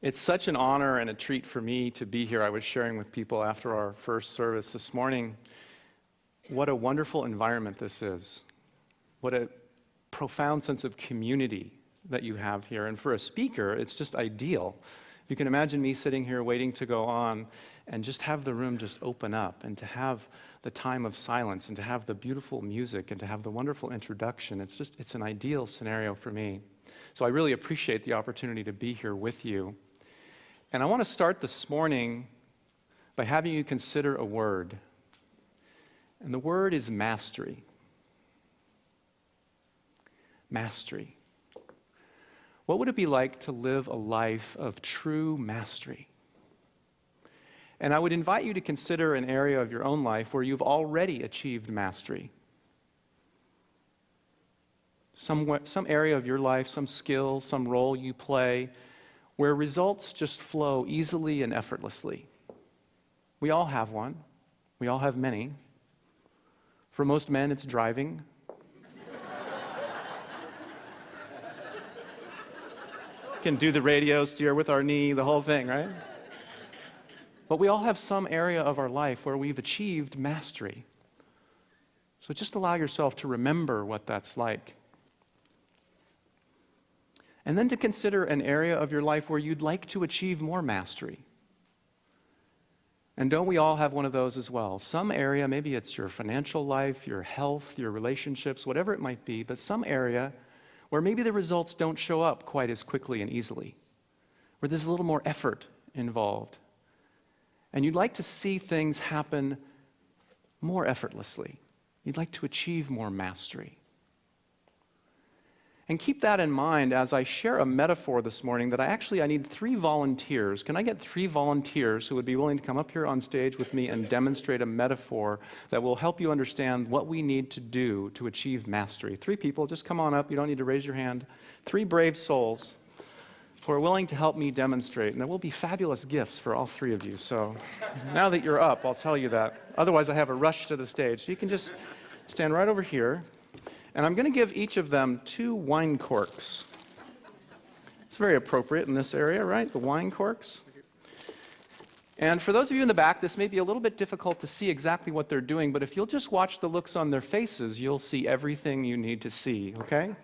It's such an honor and a treat for me to be here. I was sharing with people after our first service this morning what a wonderful environment this is. What a profound sense of community that you have here. And for a speaker, it's just ideal. If you can imagine me sitting here waiting to go on and just have the room just open up and to have the time of silence and to have the beautiful music and to have the wonderful introduction, it's an ideal scenario for me. So I really appreciate the opportunity to be here with you. And I want to start this morning by having you consider a word. And the word is mastery. Mastery. What would it be like to live a life of true mastery? And I would invite you to consider an area of your own life where you've already achieved mastery. Some area of your life, some skill, some role you play, where results just flow easily and effortlessly. We all have one. We all have many. For most men, it's driving. Can do the radio, steer with our knee, the whole thing, right? But we all have some area of our life where we've achieved mastery. So just allow yourself to remember what that's like. And then to consider an area of your life where you'd like to achieve more mastery. And don't we all have one of those as well? Some area, maybe it's your financial life, your health, your relationships, whatever it might be, but some area where maybe the results don't show up quite as quickly and easily, where there's a little more effort involved. And you'd like to see things happen more effortlessly. You'd like to achieve more mastery. And keep that in mind as I share a metaphor this morning that I need 3 volunteers. Can I get 3 volunteers who would be willing to come up here on stage with me and demonstrate a metaphor that will help you understand what we need to do to achieve mastery? 3 people, just come on up. You don't need to raise your hand. 3 brave souls who are willing to help me demonstrate. And there will be fabulous gifts for all 3 of you. So now that you're up, I'll tell you that. Otherwise, I have a rush to the stage. So you can just stand right over here. And I'm going to give each of them 2 wine corks. It's very appropriate in this area, right? The wine corks. And for those of you in the back, this may be a little bit difficult to see exactly what they're doing, but if you'll just watch the looks on their faces, you'll see everything you need to see, okay?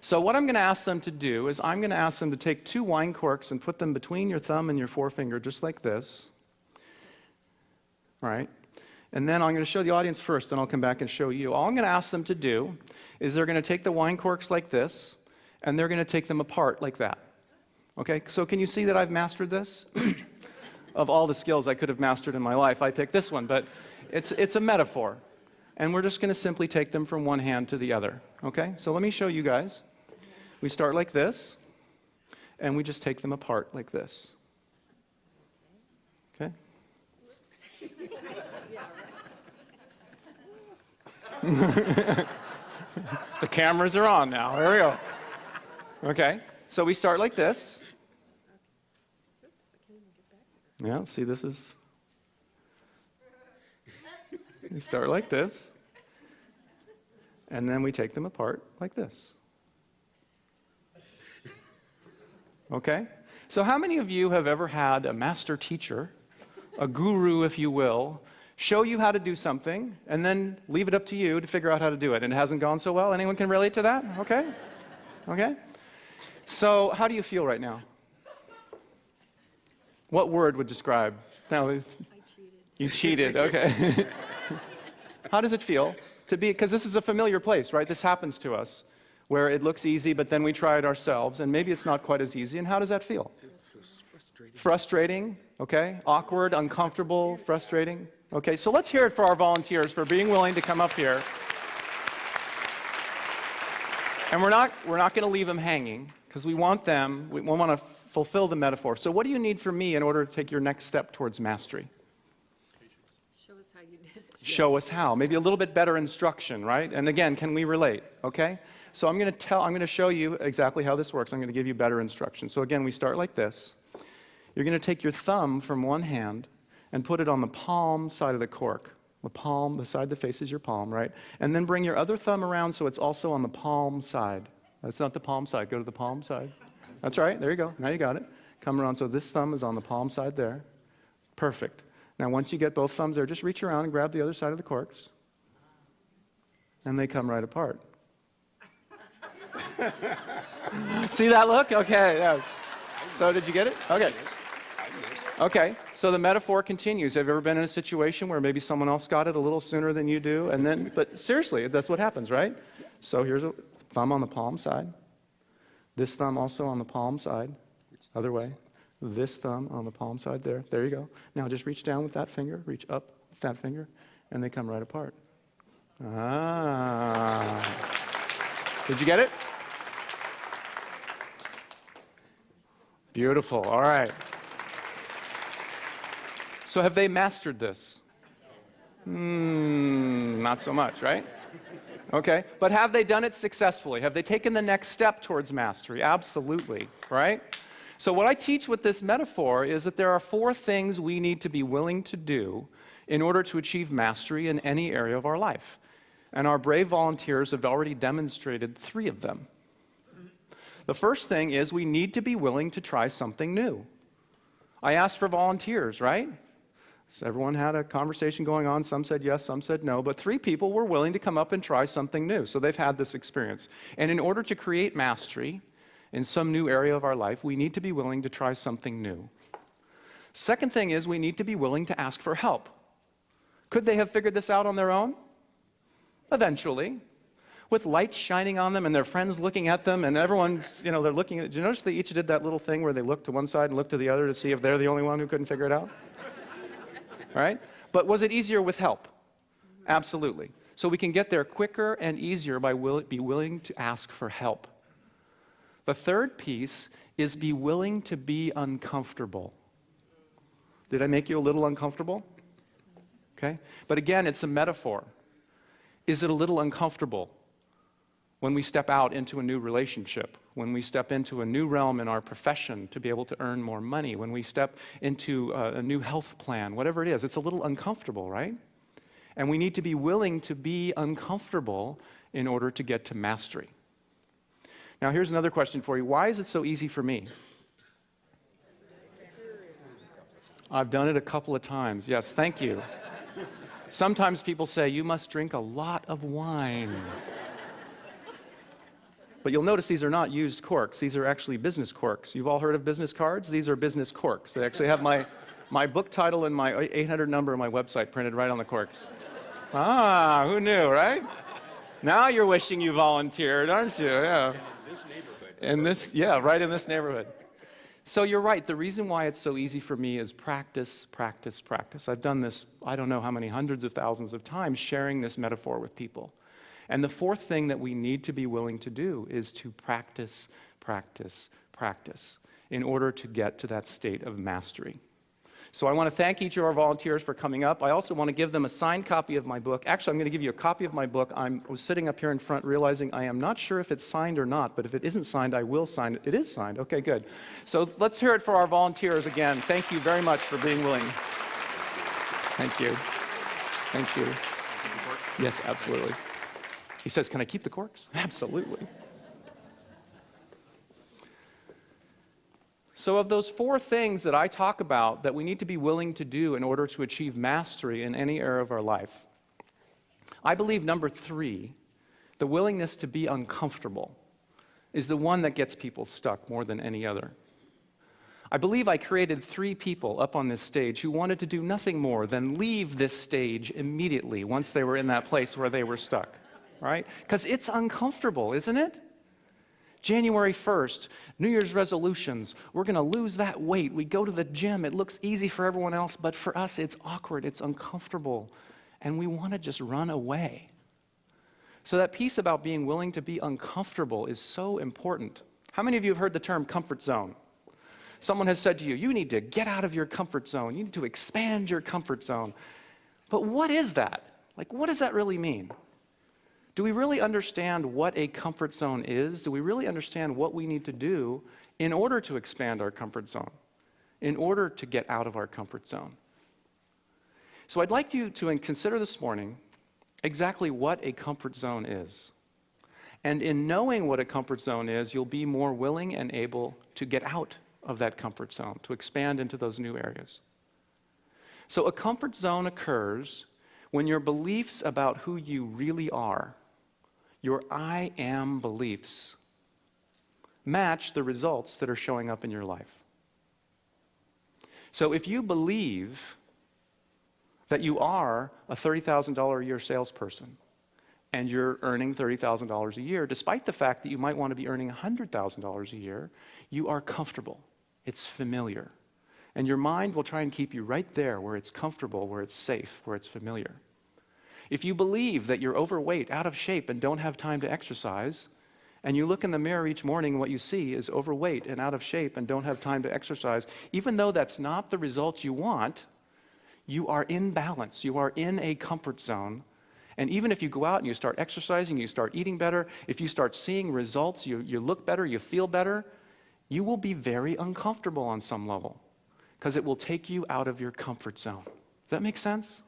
So what I'm going to ask them to do is I'm going to ask them to take 2 wine corks and put them between your thumb and your forefinger, just like this. All right? And then I'm going to show the audience first, then I'll come back and show you. All I'm going to ask them to do is they're going to take the wine corks like this, and they're going to take them apart like that. Okay, so can you see that I've mastered this? Of all the skills I could have mastered in my life, I picked this one, but it's a metaphor. And we're just going to simply take them from one hand to the other. Okay, so let me show you guys. We start like this, and we just take them apart like this. Okay? The cameras are on now. There we go. Okay, so we start like this. Yeah, see, this is... We start like this. And then we take them apart like this. Okay? So how many of you have ever had a master teacher, a guru, if you will, show you how to do something, and then leave it up to you to figure out how to do it, and it hasn't gone so well? Anyone can relate to that? Okay? Okay? So, how do you feel right now? What word would describe? No, I cheated. You cheated, okay. How does it feel to be, because this is a familiar place, right? This happens to us, where it looks easy, but then we try it ourselves, and maybe it's not quite as easy, and how does that feel? It's frustrating. Frustrating, okay? Awkward, uncomfortable, frustrating. Okay, so let's hear it for our volunteers for being willing to come up here. And we're not going to leave them hanging, because we want to fulfill the metaphor. So what do you need from me in order to take your next step towards mastery? Show us how you did it. Show us how. Maybe a little bit better instruction, right? And again, can we relate? Okay? So I'm going to show you exactly how this works. I'm going to give you better instruction. So again, we start like this. You're going to take your thumb from one hand and put it on the palm side of the cork. The palm, the side that faces your palm, right? And then bring your other thumb around so it's also on the palm side. That's not the palm side. Go to the palm side. That's right. There you go. Now you got it. Come around, so this thumb is on the palm side there. Perfect. Now, once you get both thumbs there, just reach around and grab the other side of the corks. And they come right apart. See that look? Okay, yes. So did you get it? Okay. Okay, so the metaphor continues. Have you ever been in a situation where maybe someone else got it a little sooner than you do? And then, but seriously, that's what happens, right? So here's a thumb on the palm side. This thumb also on the palm side. Other way. This thumb on the palm side there. There you go. Now just reach down with that finger, reach up with that finger, and they come right apart. Ah. Did you get it? Beautiful. All right. So have they mastered this? Not so much, right? Okay. But have they done it successfully? Have they taken the next step towards mastery? Absolutely, right? So what I teach with this metaphor is that there are 4 things we need to be willing to do in order to achieve mastery in any area of our life. And our brave volunteers have already demonstrated 3 of them. The first thing is we need to be willing to try something new. I asked for volunteers, right? So everyone had a conversation going on. Some said yes, some said no, but 3 people were willing to come up and try something new. So they've had this experience. And in order to create mastery in some new area of our life, we need to be willing to try something new. Second thing is we need to be willing to ask for help. Could they have figured this out on their own? Eventually. With lights shining on them and their friends looking at them and everyone's, they're looking at it. Did you notice they each did that little thing where they looked to one side and looked to the other to see if they're the only one who couldn't figure it out? Right? But was it easier with help? Absolutely. So we can get there quicker and easier by be willing to ask for help. The third piece is be willing to be uncomfortable. Did I make you a little uncomfortable? Okay. But again, it's a metaphor. Is it a little uncomfortable when we step out into a new relationship, when we step into a new realm in our profession to be able to earn more money, when we step into a new health plan, whatever it is? It's a little uncomfortable, right? And we need to be willing to be uncomfortable in order to get to mastery. Now, here's another question for you. Why is it so easy for me? I've done it a couple of times. Yes, thank you. Sometimes people say, you must drink a lot of wine. But you'll notice these are not used corks. These are actually business corks. You've all heard of business cards? These are business corks. They actually have my book title and my 800 number on my website printed right on the corks. Ah, who knew, right? Now you're wishing you volunteered, aren't you? Yeah. In this neighborhood. Right in this neighborhood. So you're right. The reason why it's so easy for me is practice, practice, practice. I've done this, I don't know how many hundreds of thousands of times, sharing this metaphor with people. And the fourth thing that we need to be willing to do is to practice, practice, practice in order to get to that state of mastery. So I want to thank each of our volunteers for coming up. I also want to give them a signed copy of my book. Actually, I'm going to give you a copy of my book. I was sitting up here in front realizing I am not sure if it's signed or not, but if it isn't signed, I will sign it. It is signed. Okay, good. So let's hear it for our volunteers again. Thank you very much for being willing. Thank you. Thank you. Yes, absolutely. He says, can I keep the corks? Absolutely. So of those four things that I talk about that we need to be willing to do in order to achieve mastery in any area of our life, I believe number 3, the willingness to be uncomfortable, is the one that gets people stuck more than any other. I believe I created 3 people up on this stage who wanted to do nothing more than leave this stage immediately once they were in that place where they were stuck, right? Because it's uncomfortable, isn't it? January 1st, New Year's resolutions. We're going to lose that weight. We go to the gym. It looks easy for everyone else, but for us, it's awkward. It's uncomfortable. And we want to just run away. So that piece about being willing to be uncomfortable is so important. How many of you have heard the term comfort zone? Someone has said to you, you need to get out of your comfort zone. You need to expand your comfort zone. But what is that? Like, what does that really mean? Do we really understand what a comfort zone is? Do we really understand what we need to do in order to expand our comfort zone, in order to get out of our comfort zone? So I'd like you to consider this morning exactly what a comfort zone is. And in knowing what a comfort zone is, you'll be more willing and able to get out of that comfort zone, to expand into those new areas. So a comfort zone occurs when your beliefs about who you really are, your I am beliefs, match the results that are showing up in your life. So if you believe that you are a $30,000 a year salesperson and you're earning $30,000 a year, despite the fact that you might want to be earning $100,000 a year, you are comfortable. It's familiar. And your mind will try and keep you right there where it's comfortable, where it's safe, where it's familiar. If you believe that you're overweight, out of shape, and don't have time to exercise, and you look in the mirror each morning and what you see is overweight and out of shape and don't have time to exercise, even though that's not the results you want, you are in balance. You are in a comfort zone. And even if you go out and you start exercising, you start eating better, if you start seeing results, you look better, you feel better, you will be very uncomfortable on some level because it will take you out of your comfort zone. Does that make sense?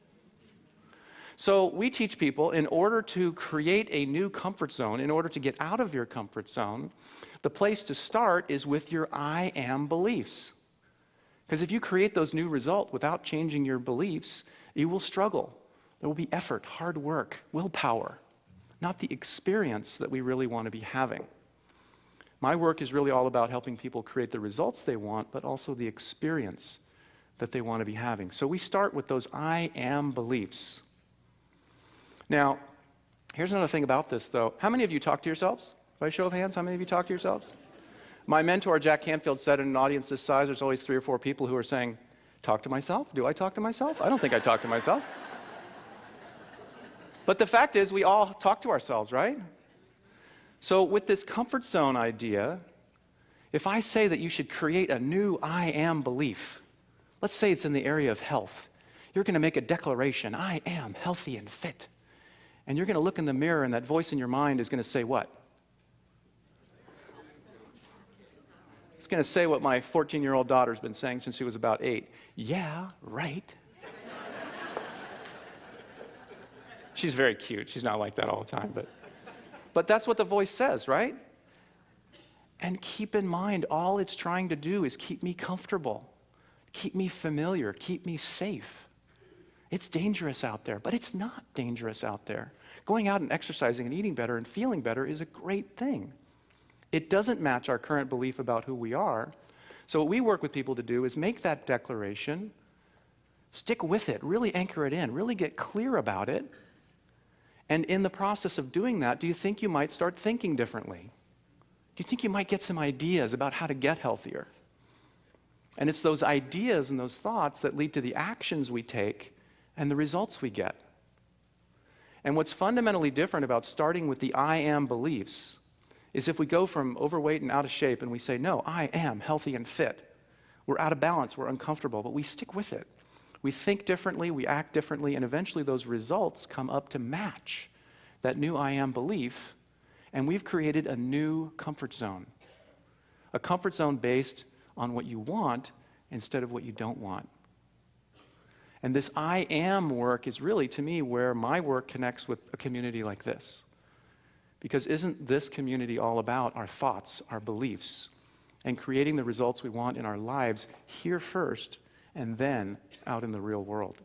So we teach people, in order to create a new comfort zone, in order to get out of your comfort zone, the place to start is with your I am beliefs. Because if you create those new results without changing your beliefs, you will struggle. There will be effort, hard work, willpower, not the experience that we really want to be having. My work is really all about helping people create the results they want, but also the experience that they want to be having. So we start with those I am beliefs. Now, here's another thing about this, though. How many of you talk to yourselves? By show of hands, how many of you talk to yourselves? My mentor, Jack Canfield, said in an audience this size, there's always 3 or 4 people who are saying, talk to myself? Do I talk to myself? I don't think I talk to myself. But the fact is, we all talk to ourselves, right? So with this comfort zone idea, if I say that you should create a new I am belief, let's say it's in the area of health, you're going to make a declaration, I am healthy and fit. And you're going to look in the mirror and that voice in your mind is going to say what? It's going to say what my 14-year-old daughter's been saying since she was about 8. Yeah, right. She's very cute. She's not like that all the time, but that's what the voice says, right? And keep in mind, all it's trying to do is keep me comfortable, keep me familiar, keep me safe. It's dangerous out there, but it's not dangerous out there. Going out and exercising and eating better and feeling better is a great thing. It doesn't match our current belief about who we are. So what we work with people to do is make that declaration, stick with it, really anchor it in, really get clear about it. And in the process of doing that, do you think you might start thinking differently? Do you think you might get some ideas about how to get healthier? And it's those ideas and those thoughts that lead to the actions we take and the results we get. And what's fundamentally different about starting with the I am beliefs is if we go from overweight and out of shape and we say, no, I am healthy and fit. We're out of balance, we're uncomfortable, but we stick with it. We think differently, we act differently, and eventually those results come up to match that new I am belief, and we've created a new comfort zone. A comfort zone based on what you want instead of what you don't want. And this I am work is really, to me, where my work connects with a community like this. Because isn't this community all about our thoughts, our beliefs, and creating the results we want in our lives here first and then out in the real world?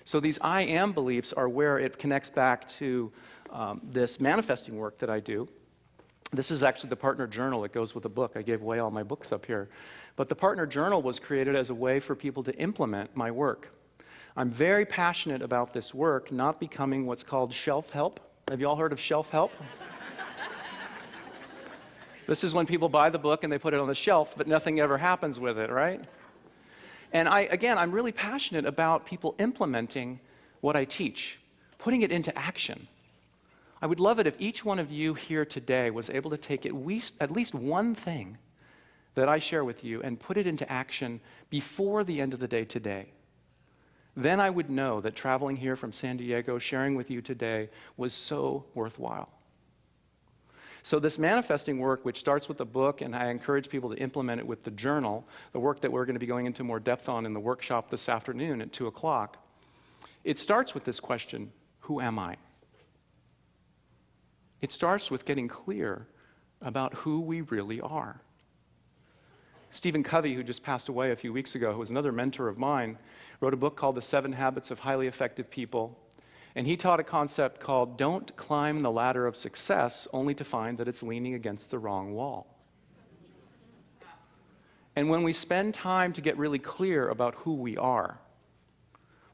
So these I am beliefs are where it connects back to this manifesting work that I do. This is actually the partner journal that goes with the book. I gave away all my books up here. But the partner journal was created as a way for people to implement my work. I'm very passionate about this work not becoming what's called shelf help. Have you all heard of shelf help? This is when people buy the book and they put it on the shelf, but nothing ever happens with it, right? And I'm really passionate about people implementing what I teach, putting it into action. I would love it if each one of you here today was able to take at least one thing that I share with you and put it into action before the end of the day today. Then I would know that traveling here from San Diego, sharing with you today, was so worthwhile. So this manifesting work, which starts with the book, and I encourage people to implement it with the journal, the work that we're going to be going into more depth on in the workshop this afternoon at 2 o'clock, it starts with this question, who am I? It starts with getting clear about who we really are. Stephen Covey, who just passed away a few weeks ago, who was another mentor of mine, wrote a book called The 7 Habits of Highly Effective People. And he taught a concept called don't climb the ladder of success only to find that it's leaning against the wrong wall. And when we spend time to get really clear about who we are,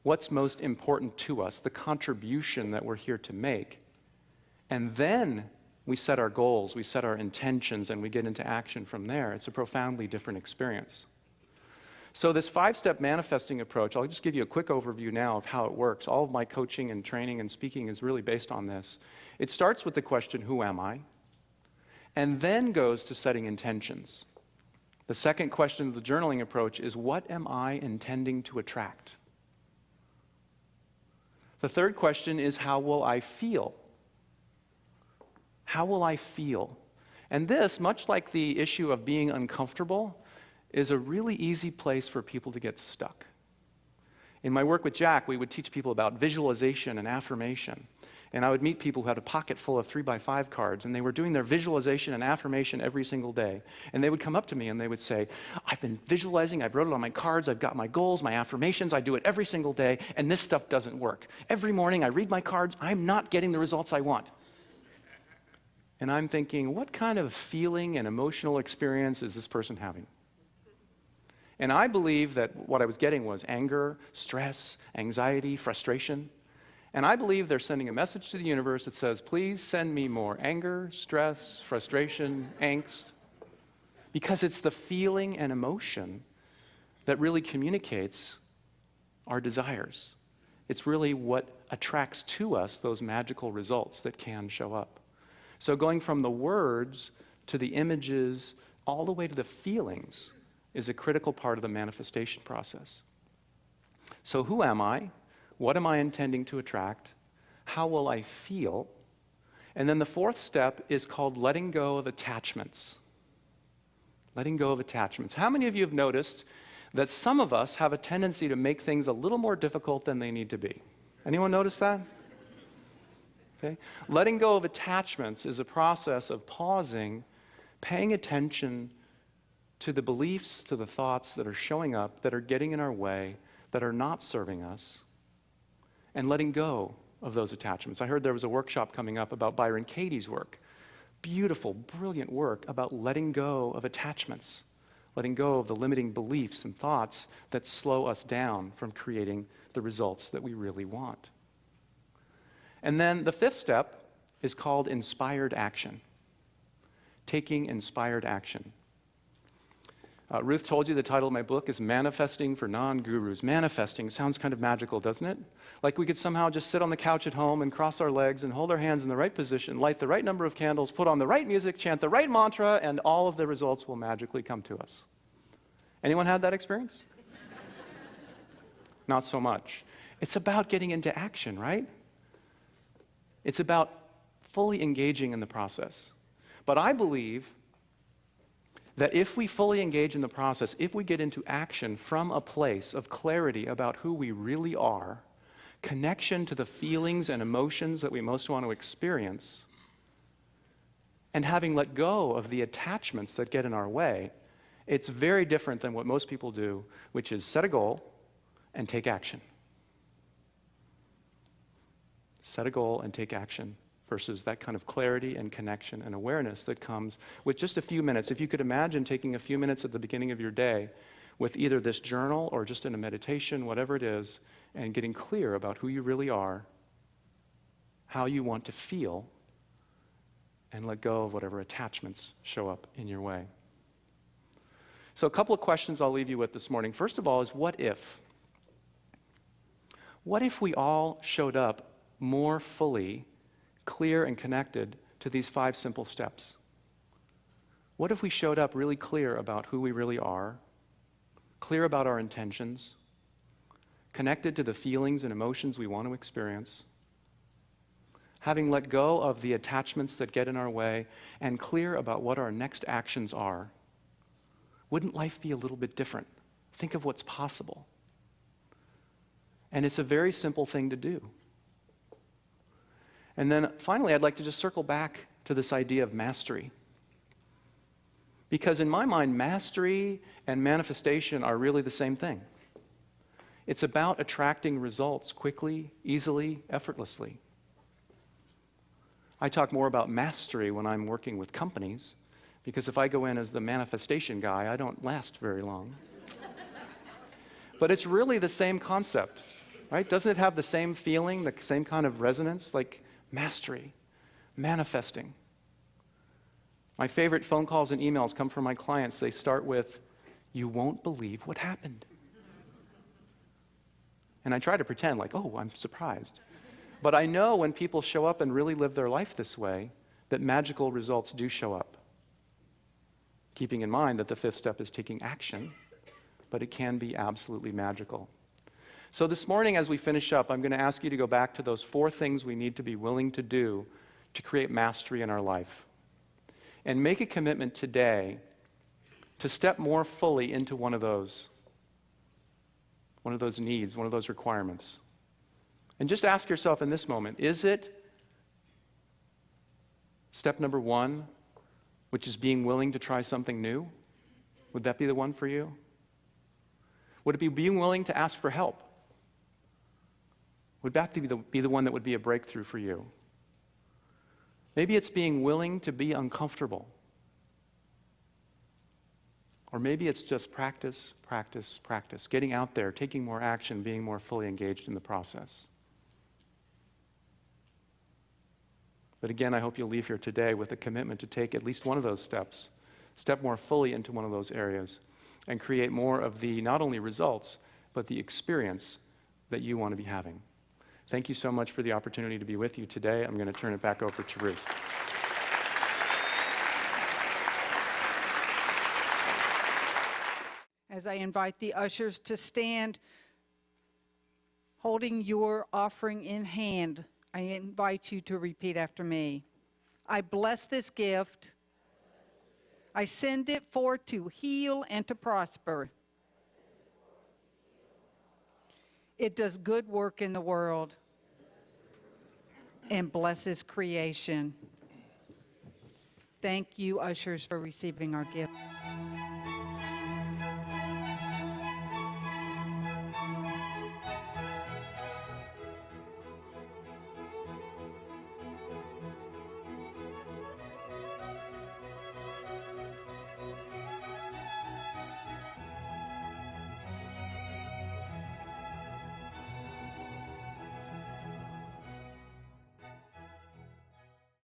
what's most important to us, the contribution that we're here to make, and then we set our goals, we set our intentions, and we get into action from there, it's a profoundly different experience. So this 5-step manifesting approach, I'll just give you a quick overview now of how it works. All of my coaching and training and speaking is really based on this. It starts with the question, who am I? And then goes to setting intentions. The second question of the journaling approach is, what am I intending to attract? The third question is, how will I feel? How will I feel? And this, much like the issue of being uncomfortable, is a really easy place for people to get stuck. In my work with Jack, we would teach people about visualization and affirmation. And I would meet people who had a pocket full of 3x5 cards, and they were doing their visualization and affirmation every single day. And they would come up to me and they would say, I've been visualizing, I've wrote it on my cards, I've got my goals, my affirmations, I do it every single day, and this stuff doesn't work. Every morning I read my cards, I'm not getting the results I want. And I'm thinking, what kind of feeling and emotional experience is this person having? And I believe that what I was getting was anger, stress, anxiety, frustration. And I believe they're sending a message to the universe that says, please send me more anger, stress, frustration, angst. Because it's the feeling and emotion that really communicates our desires. It's really what attracts to us those magical results that can show up. So going from the words to the images, all the way to the feelings, is a critical part of the manifestation process. So who am I? What am I intending to attract? How will I feel? And then the fourth step is called letting go of attachments. Letting go of attachments. How many of you have noticed that some of us have a tendency to make things a little more difficult than they need to be? Anyone notice that? Okay. Letting go of attachments is a process of pausing, paying attention to the beliefs, to the thoughts that are showing up, that are getting in our way, that are not serving us, and letting go of those attachments. I heard there was a workshop coming up about Byron Katie's work. Beautiful, brilliant work about letting go of attachments, letting go of the limiting beliefs and thoughts that slow us down from creating the results that we really want. And then the fifth step is called inspired action. Taking inspired action. Ruth told you the title of my book is Manifesting for Non-Gurus. Manifesting sounds kind of magical, doesn't it? Like we could somehow just sit on the couch at home and cross our legs and hold our hands in the right position, light the right number of candles, put on the right music, chant the right mantra, and all of the results will magically come to us. Anyone had that experience? Not so much. It's about getting into action, right? It's about fully engaging in the process. But I believe that if we fully engage in the process, if we get into action from a place of clarity about who we really are, connection to the feelings and emotions that we most want to experience, and having let go of the attachments that get in our way, it's very different than what most people do, which is set a goal and take action. Set a goal and take action versus that kind of clarity and connection and awareness that comes with just a few minutes. If you could imagine taking a few minutes at the beginning of your day with either this journal or just in a meditation, whatever it is, and getting clear about who you really are, how you want to feel, and let go of whatever attachments show up in your way. So a couple of questions I'll leave you with this morning. First of all is, what if? What if we all showed up more fully clear and connected to these 5 simple steps? What if we showed up really clear about who we really are, clear about our intentions, connected to the feelings and emotions we want to experience, having let go of the attachments that get in our way, and clear about what our next actions are? Wouldn't life be a little bit different? Think of what's possible. And it's a very simple thing to do. And then finally, I'd like to just circle back to this idea of mastery. Because in my mind, mastery and manifestation are really the same thing. It's about attracting results quickly, easily, effortlessly. I talk more about mastery when I'm working with companies, because if I go in as the manifestation guy, I don't last very long. But it's really the same concept, right? Doesn't it have the same feeling, the same kind of resonance, like mastery, manifesting? My favorite phone calls and emails come from my clients. They start with, "You won't believe what happened." And I try to pretend like, "Oh, I'm surprised." But I know when people show up and really live their life this way, that magical results do show up. Keeping in mind that the fifth step is taking action, but it can be absolutely magical. So this morning, as we finish up, I'm going to ask you to go back to those 4 things we need to be willing to do to create mastery in our life. And make a commitment today to step more fully into one of those needs, one of those requirements. And just ask yourself in this moment, is it step number 1, which is being willing to try something new? Would that be the one for you? Would it be being willing to ask for help? Would that be the one that would be a breakthrough for you? Maybe it's being willing to be uncomfortable. Or maybe it's just practice, practice, practice, getting out there, taking more action, being more fully engaged in the process. But again, I hope you'll leave here today with a commitment to take at least one of those steps, step more fully into one of those areas, and create more of the not only results, but the experience that you want to be having. Thank you so much for the opportunity to be with you today. I'm going to turn it back over to Ruth. As I invite the ushers to stand, holding your offering in hand, I invite you to repeat after me. I bless this gift. I send it forth to heal and to prosper. It does good work in the world and blesses creation. Thank you, ushers, for receiving our gift.